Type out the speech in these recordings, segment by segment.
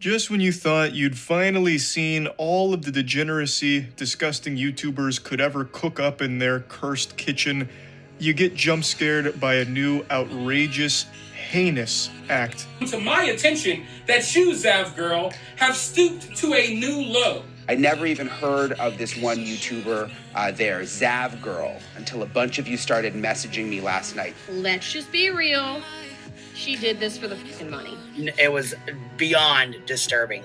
Just when you thought you'd finally seen all of the degeneracy disgusting YouTubers could ever cook up in their cursed kitchen, you get jump scared by a new outrageous, heinous act. To my attention that you, Zav Girl, have stooped to a new low. I never even heard of this one YouTuber there, Zav Girl, until a bunch of you started messaging me last night. Let's just be real. She did this for the fucking money. It was beyond disturbing.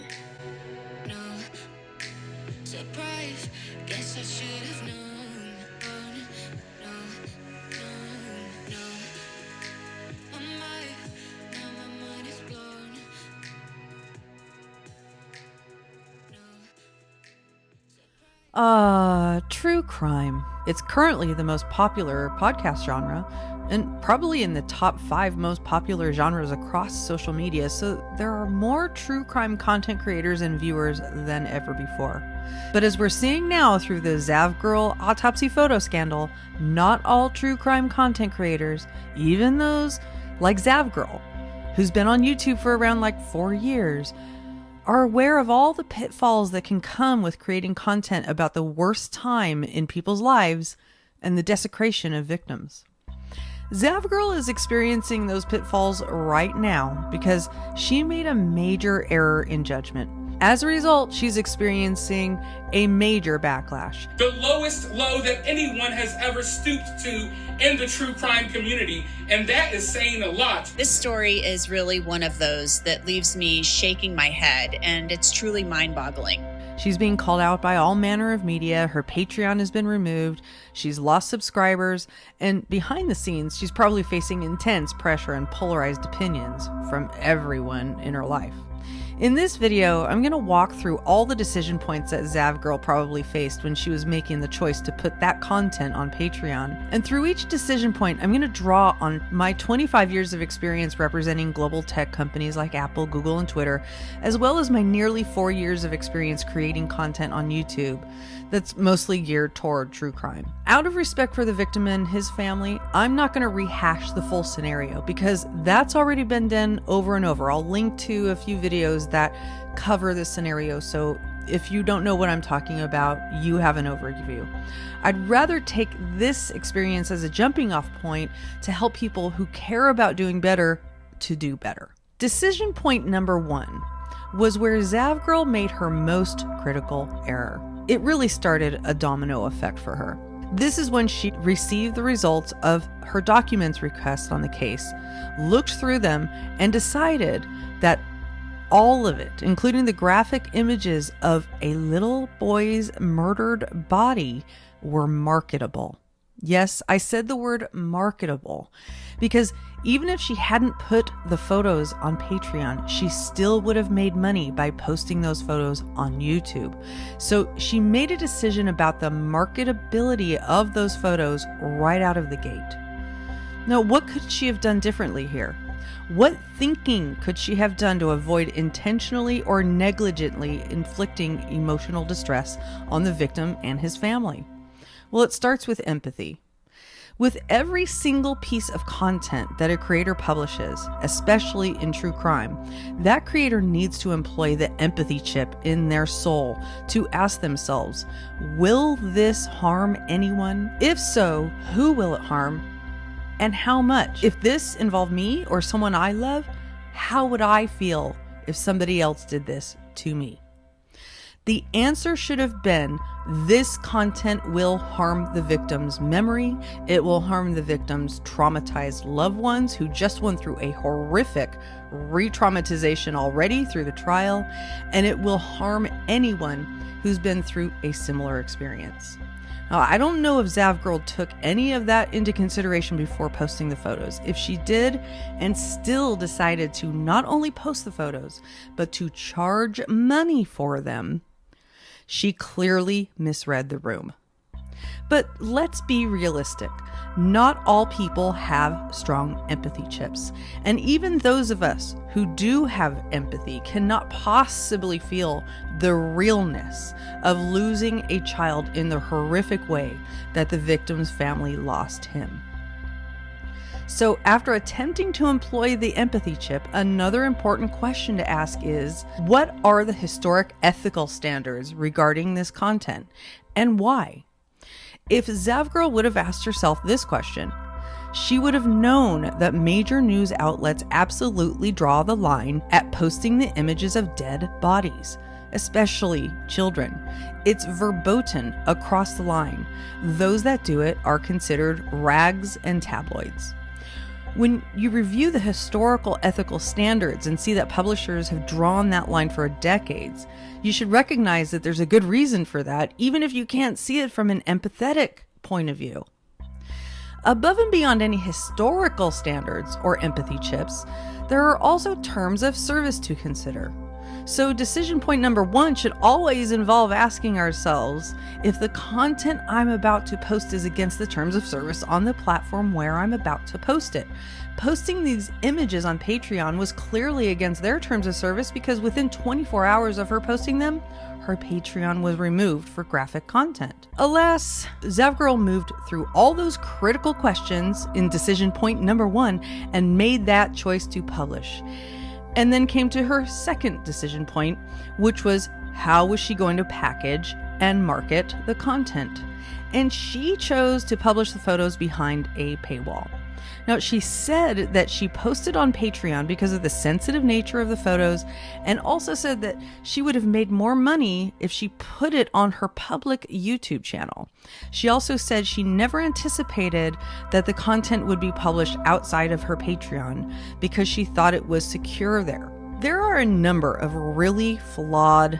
True crime. It's currently the most popular podcast genre and probably in the top 5 most popular genres across social media, so there are more true crime content creators and viewers than ever before. But as we're seeing now through the Zav Girl autopsy photo scandal, not all true crime content creators, even those like Zav Girl, who's been on YouTube for around 4 years, are aware of all the pitfalls that can come with creating content about the worst time in people's lives and the desecration of victims. Zav Girl is experiencing those pitfalls right now because she made a major error in judgment. As a result, she's experiencing a major backlash. The lowest low that anyone has ever stooped to in the true crime community, and that is saying a lot. This story is really one of those that leaves me shaking my head, and it's truly mind-boggling. She's being called out by all manner of media. Her Patreon has been removed. She's lost subscribers. And behind the scenes, she's probably facing intense pressure and polarized opinions from everyone in her life. In this video, I'm going to walk through all the decision points that Zav Girl probably faced when she was making the choice to put that content on Patreon. And through each decision point, I'm going to draw on my 25 years of experience representing global tech companies like Apple, Google, and Twitter, as well as my nearly 4 years of experience creating content on YouTube that's mostly geared toward true crime. Out of respect for the victim and his family, I'm not going to rehash the full scenario because that's already been done over and over. I'll link to a few videos that cover this scenario, so if you don't know what I'm talking about, you have an overview. I'd rather take this experience as a jumping off point to help people who care about doing better to do better. Decision point number 1 was where Zav Girl made her most critical error. It really started a domino effect for her. This is when she received the results of her documents request on the case, looked through them, and decided that all of it, including the graphic images of a little boy's murdered body, were marketable. Yes, I said the word marketable, because even if she hadn't put the photos on Patreon, she still would have made money by posting those photos on YouTube. So she made a decision about the marketability of those photos right out of the gate. Now, what could she have done differently here? What thinking could she have done to avoid intentionally or negligently inflicting emotional distress on the victim and his family? Well, it starts with empathy. With every single piece of content that a creator publishes, especially in true crime, that creator needs to employ the empathy chip in their soul to ask themselves, will this harm anyone? If so, who will it harm? And how much? If this involved me or someone I love, how would I feel if somebody else did this to me? The answer should have been, this content will harm the victim's memory. It will harm the victim's traumatized loved ones who just went through a horrific re-traumatization already through the trial, and it will harm anyone who's been through a similar experience. Now, I don't know if Zav Girl took any of that into consideration before posting the photos. If she did and still decided to not only post the photos, but to charge money for them, she clearly misread the room. But let's be realistic. Not all people have strong empathy chips. And even those of us who do have empathy cannot possibly feel the realness of losing a child in the horrific way that the victim's family lost him. So after attempting to employ the empathy chip, another important question to ask is, what are the historic ethical standards regarding this content, and why? If Zav Girl would have asked herself this question, she would have known that major news outlets absolutely draw the line at posting the images of dead bodies, especially children. It's verboten across the line. Those that do it are considered rags and tabloids. When you review the historical ethical standards and see that publishers have drawn that line for decades, you should recognize that there's a good reason for that, even if you can't see it from an empathetic point of view. Above and beyond any historical standards or empathy chips, there are also terms of service to consider. So decision point number 1 should always involve asking ourselves if the content I'm about to post is against the terms of service on the platform where I'm about to post it. Posting these images on Patreon was clearly against their terms of service because within 24 hours of her posting them, her Patreon was removed for graphic content. Alas, Zav Girl moved through all those critical questions in decision point number 1 and made that choice to publish. And then came to her second decision point, which was how was she going to package and market the content? And she chose to publish the photos behind a paywall. Now, she said that she posted on Patreon because of the sensitive nature of the photos, and also said that she would have made more money if she put it on her public YouTube channel. She also said she never anticipated that the content would be published outside of her Patreon because she thought it was secure there. There are a number of really flawed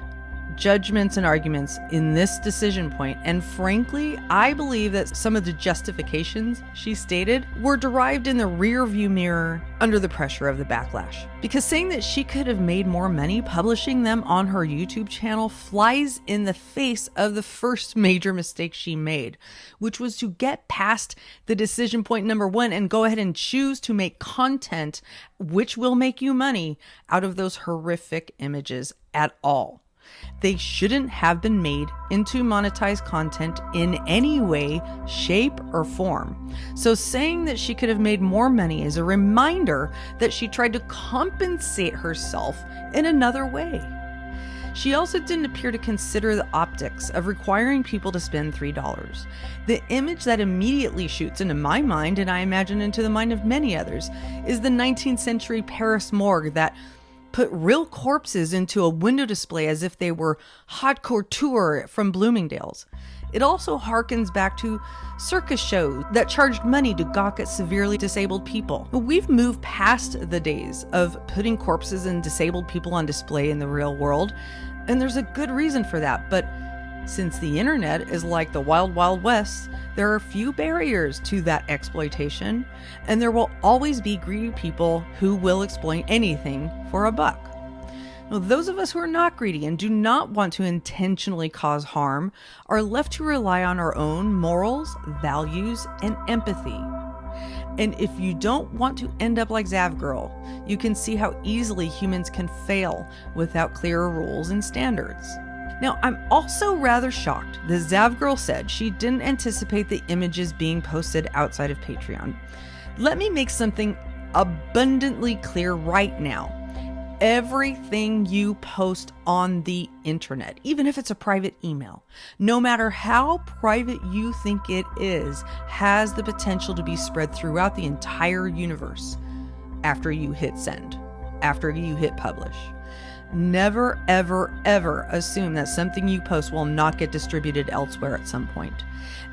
judgments and arguments in this decision point, and frankly, I believe that some of the justifications she stated were derived in the rear view mirror under the pressure of the backlash. Because saying that she could have made more money publishing them on her YouTube channel flies in the face of the first major mistake she made, which was to get past the decision point number 1 and go ahead and choose to make content which will make you money out of those horrific images at all. They shouldn't have been made into monetized content in any way, shape, or form. So saying that she could have made more money is a reminder that she tried to compensate herself in another way. She also didn't appear to consider the optics of requiring people to spend $3. The image that immediately shoots into my mind, and I imagine into the mind of many others, is the 19th century Paris morgue that put real corpses into a window display as if they were haute couture from Bloomingdale's. It also harkens back to circus shows that charged money to gawk at severely disabled people. We've moved past the days of putting corpses and disabled people on display in the real world, and there's a good reason for that. But since the internet is like the wild, wild west, there are few barriers to that exploitation, and there will always be greedy people who will exploit anything for a buck. Now, those of us who are not greedy and do not want to intentionally cause harm are left to rely on our own morals, values, and empathy. And if you don't want to end up like Zav Girl, you can see how easily humans can fail without clear rules and standards. Now, I'm also rather shocked that Zav Girl said she didn't anticipate the images being posted outside of Patreon. Let me make something abundantly clear right now. Everything you post on the internet, even if it's a private email, no matter how private you think it is, has the potential to be spread throughout the entire universe after you hit send, after you hit publish. Never, ever, ever assume that something you post will not get distributed elsewhere at some point.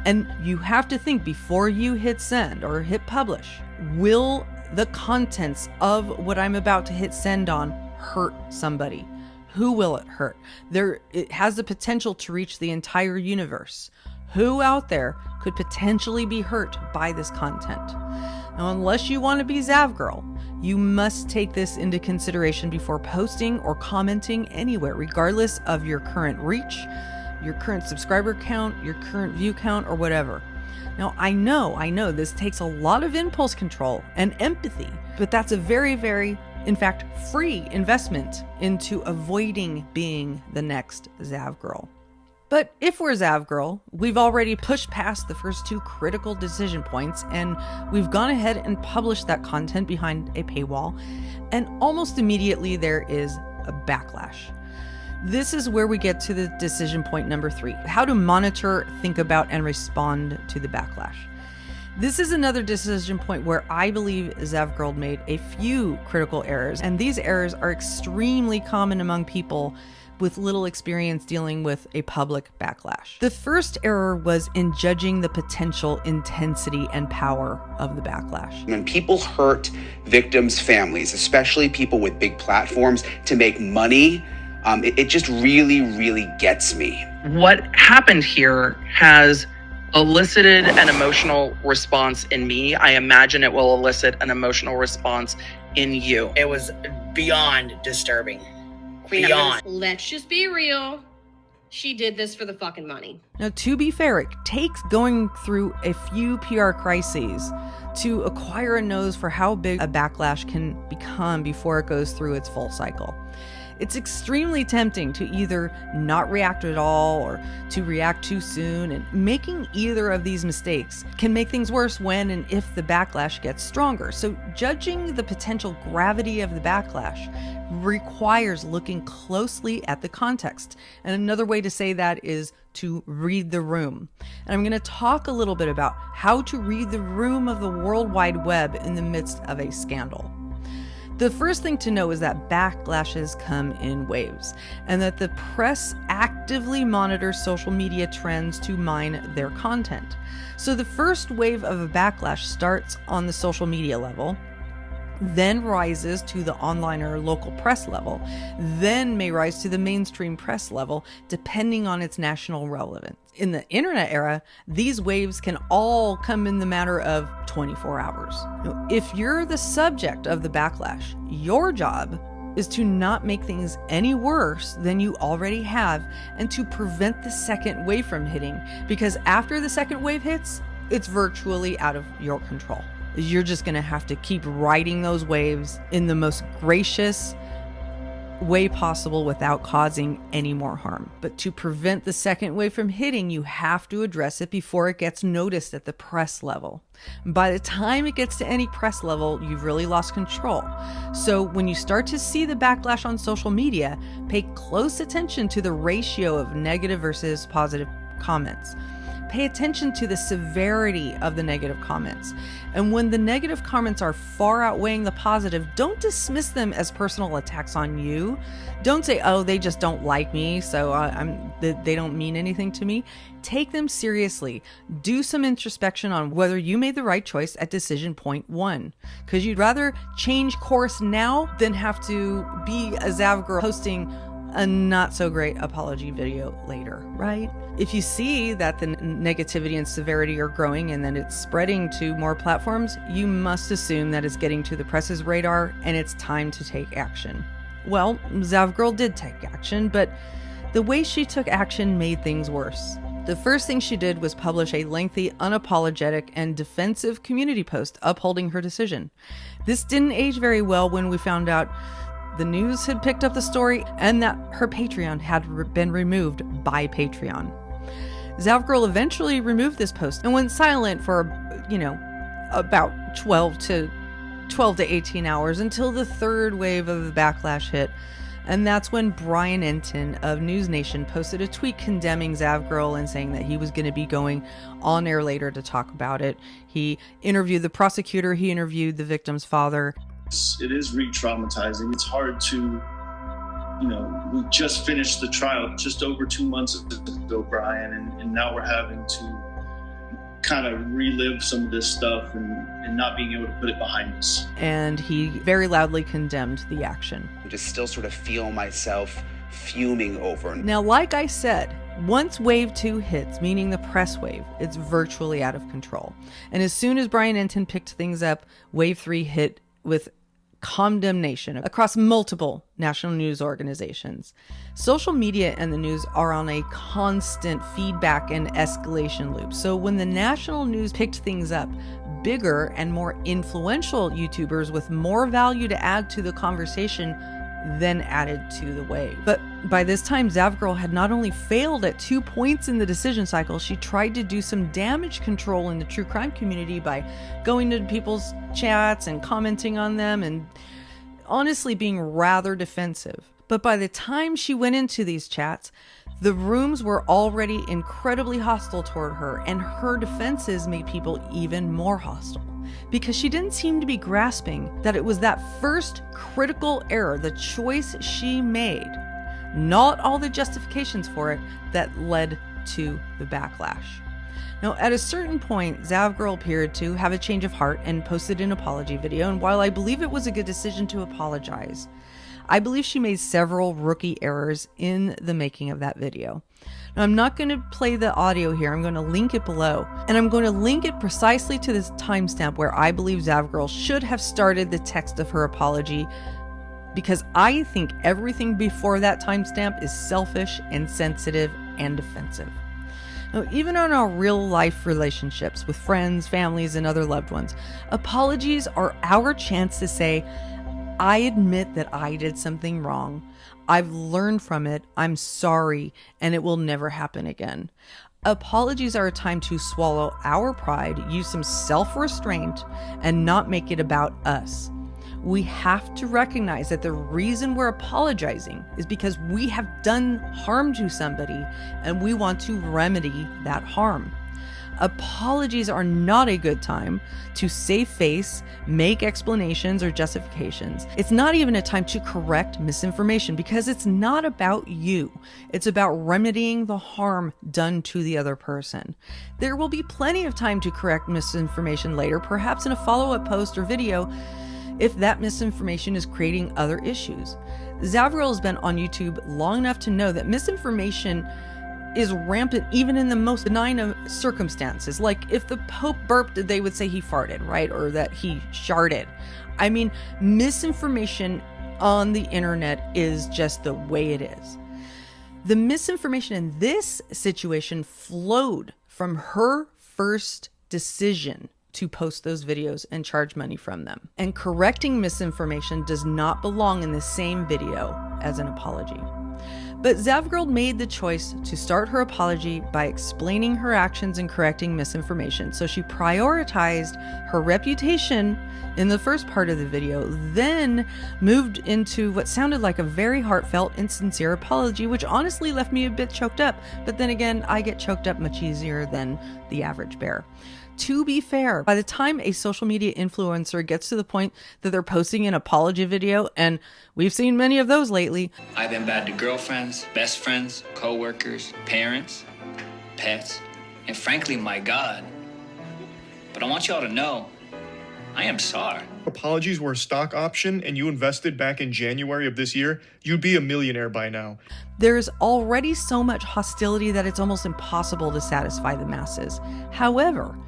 And you have to think before you hit send or hit publish, will the contents of what I'm about to hit send on hurt somebody? Who will it hurt? It has the potential to reach the entire universe. Who out there could potentially be hurt by this content? Now, unless you want to be Zav Girl, you must take this into consideration before posting or commenting anywhere, regardless of your current reach, your current subscriber count, your current view count, or whatever. Now, I know this takes a lot of impulse control and empathy, but that's a very, very, in fact, free investment into avoiding being the next Zav Girl. But if we're Zav Girl, we've already pushed past the first two critical decision points, and we've gone ahead and published that content behind a paywall, and almost immediately there is a backlash. This is where we get to the decision point number 3, how to monitor, think about, and respond to the backlash. This is another decision point where I believe Zav Girl made a few critical errors, and these errors are extremely common among people with little experience dealing with a public backlash. The first error was in judging the potential intensity and power of the backlash. When people hurt victims' families, especially people with big platforms, to make money, it just really, really gets me. What happened here has elicited an emotional response in me. I imagine it will elicit an emotional response in you. It was beyond disturbing. Beyond. Let's just be real. She did this for the fucking money. Now, to be fair, it takes going through a few PR crises to acquire a nose for how big a backlash can become before it goes through its full cycle. It's extremely tempting to either not react at all or to react too soon, and making either of these mistakes can make things worse when and if the backlash gets stronger. So judging the potential gravity of the backlash requires looking closely at the context. And another way to say that is to read the room. And I'm going to talk a little bit about how to read the room of the World Wide Web in the midst of a scandal. The first thing to know is that backlashes come in waves, and that the press actively monitors social media trends to mine their content. So the first wave of a backlash starts on the social media level, then rises to the online or local press level, then may rise to the mainstream press level, depending on its national relevance. In the internet era, these waves can all come in the matter of 24 hours. Now, if you're the subject of the backlash, your job is to not make things any worse than you already have, and to prevent the second wave from hitting, because after the second wave hits, it's virtually out of your control. You're just going to have to keep riding those waves in the most gracious way possible without causing any more harm. But to prevent the second wave from hitting, you have to address it before it gets noticed at the press level. By the time it gets to any press level, you've really lost control. So when you start to see the backlash on social media, pay close attention to the ratio of negative versus positive comments. Pay attention to the severity of the negative comments. And when the negative comments are far outweighing the positive, don't dismiss them as personal attacks on you. Don't say, oh, they just don't like me, so they don't mean anything to me. Take them seriously. Do some introspection on whether you made the right choice at decision point 1. Because you'd rather change course now than have to be a Zav Girl posting a not so great apology video later, right? If you see that the negativity and severity are growing and then it's spreading to more platforms, you must assume that it's getting to the press's radar and it's time to take action. Well, Zav Girl did take action, but the way she took action made things worse. The first thing she did was publish a lengthy, unapologetic, and defensive community post upholding her decision. This didn't age very well when we found out the news had picked up the story and that her Patreon had been removed by Patreon. Zav Girl eventually removed this post and went silent for, about 12 to 18 hours until the third wave of the backlash hit. And that's when Brian Enton of News Nation posted a tweet condemning Zav Girl and saying that he was going to be going on air later to talk about it. He interviewed the prosecutor, he interviewed the victim's father. It is re-traumatizing. It's hard to, we just finished the trial just over 2 months ago, Brian, and now we're having to kind of relive some of this stuff and not being able to put it behind us. And he very loudly condemned the action. I just still sort of feel myself fuming over. Now, like I said, once wave 2 hits, meaning the press wave, it's virtually out of control. And as soon as Brian Enton picked things up, wave 3 hit with condemnation across multiple national news organizations. Social media and the news are on a constant feedback and escalation loop. So when the national news picked things up, bigger and more influential YouTubers with more value to add to the conversation then added to the wave. But by this time, Zav Girl had not only failed at 2 points in the decision cycle, she tried to do some damage control in the true crime community by going to people's chats and commenting on them and honestly being rather defensive. But by the time she went into these chats, the rooms were already incredibly hostile toward her, and her defenses made people even more hostile. Because she didn't seem to be grasping that it was that first critical error, the choice she made, not all the justifications for it, that led to the backlash. Now, at a certain point, Zav Girl appeared to have a change of heart and posted an apology video, and while I believe it was a good decision to apologize, I believe she made several rookie errors in the making of that video. Now, I'm not going to play the audio here. I'm going to link it below. And I'm going to link it precisely to this timestamp where I believe Zav Girl should have started the text of her apology, because I think everything before that timestamp is selfish, insensitive, and defensive. Now, even in our real life relationships with friends, families, and other loved ones, apologies are our chance to say, I admit that I did something wrong. I've learned from it. I'm sorry, and it will never happen again. Apologies are a time to swallow our pride, use some self-restraint, and not make it about us. We have to recognize that the reason we're apologizing is because we have done harm to somebody, and we want to remedy that harm. Apologies are not a good time to save face, make explanations or justifications. It's not even a time to correct misinformation, because it's not about you. It's about remedying the harm done to the other person. There will be plenty of time to correct misinformation later, perhaps in a follow-up post or video, if that misinformation is creating other issues. Zav Girl has been on YouTube long enough to know that misinformation is rampant even in the most benign of circumstances. Like if the Pope burped, they would say he farted, right? Or that he sharted. I mean, misinformation on the internet is just the way it is. The misinformation in this situation flowed from her first decision to post those videos and charge money from them. And correcting misinformation does not belong in the same video as an apology. But Zav Girl made the choice to start her apology by explaining her actions and correcting misinformation. So she prioritized her reputation in the first part of the video, then moved into what sounded like a very heartfelt and sincere apology, which honestly left me a bit choked up. But then again, I get choked up much easier than the average bear. To be fair, by the time a social media influencer gets to the point that they're posting an apology video, and we've seen many of those lately. I've been bad to girlfriends, best friends, co-workers, parents, pets, and frankly, my God. But I want y'all to know, I am sorry. Apologies were a stock option and you invested back in January of this year, you'd be a millionaire by now. There's already so much hostility that it's almost impossible to satisfy the masses. However,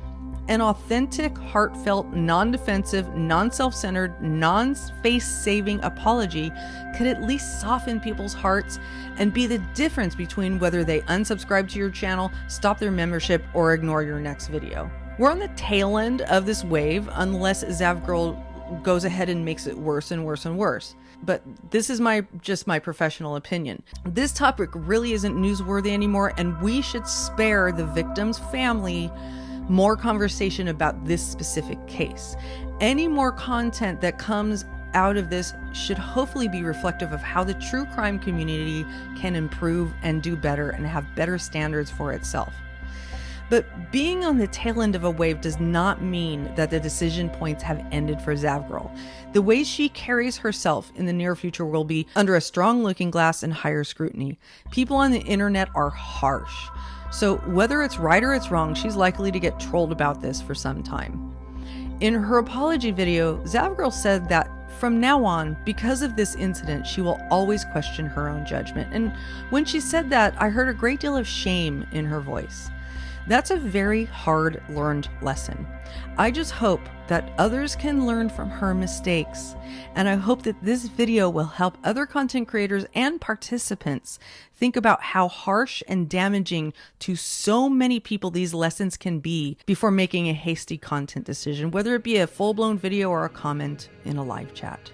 an authentic, heartfelt, non-defensive, non-self-centered, non-face-saving apology could at least soften people's hearts and be the difference between whether they unsubscribe to your channel, stop their membership, or ignore your next video. We're on the tail end of this wave unless Zav Girl goes ahead and makes it worse and worse and worse. But this is just my professional opinion. This topic really isn't newsworthy anymore, and we should spare the victim's family more conversation about this specific case. Any more content that comes out of this should hopefully be reflective of how the true crime community can improve and do better and have better standards for itself. But being on the tail end of a wave does not mean that the decision points have ended for Zav Girl. The way she carries herself in the near future will be under a strong looking glass and higher scrutiny. People on the internet are harsh. So whether it's right or it's wrong, she's likely to get trolled about this for some time. In her apology video, Zav Girl said that from now on, because of this incident, she will always question her own judgment. And when she said that, I heard a great deal of shame in her voice. That's a very hard-learned lesson. I just hope that others can learn from her mistakes, and I hope that this video will help other content creators and participants think about how harsh and damaging to so many people these lessons can be before making a hasty content decision, whether it be a full-blown video or a comment in a live chat.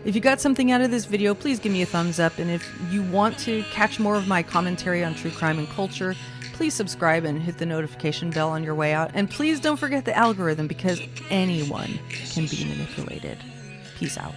If you got something out of this video, please give me a thumbs up. And if you want to catch more of my commentary on true crime and culture, please subscribe and hit the notification bell on your way out. And please don't forget the algorithm, because anyone can be manipulated. Peace out.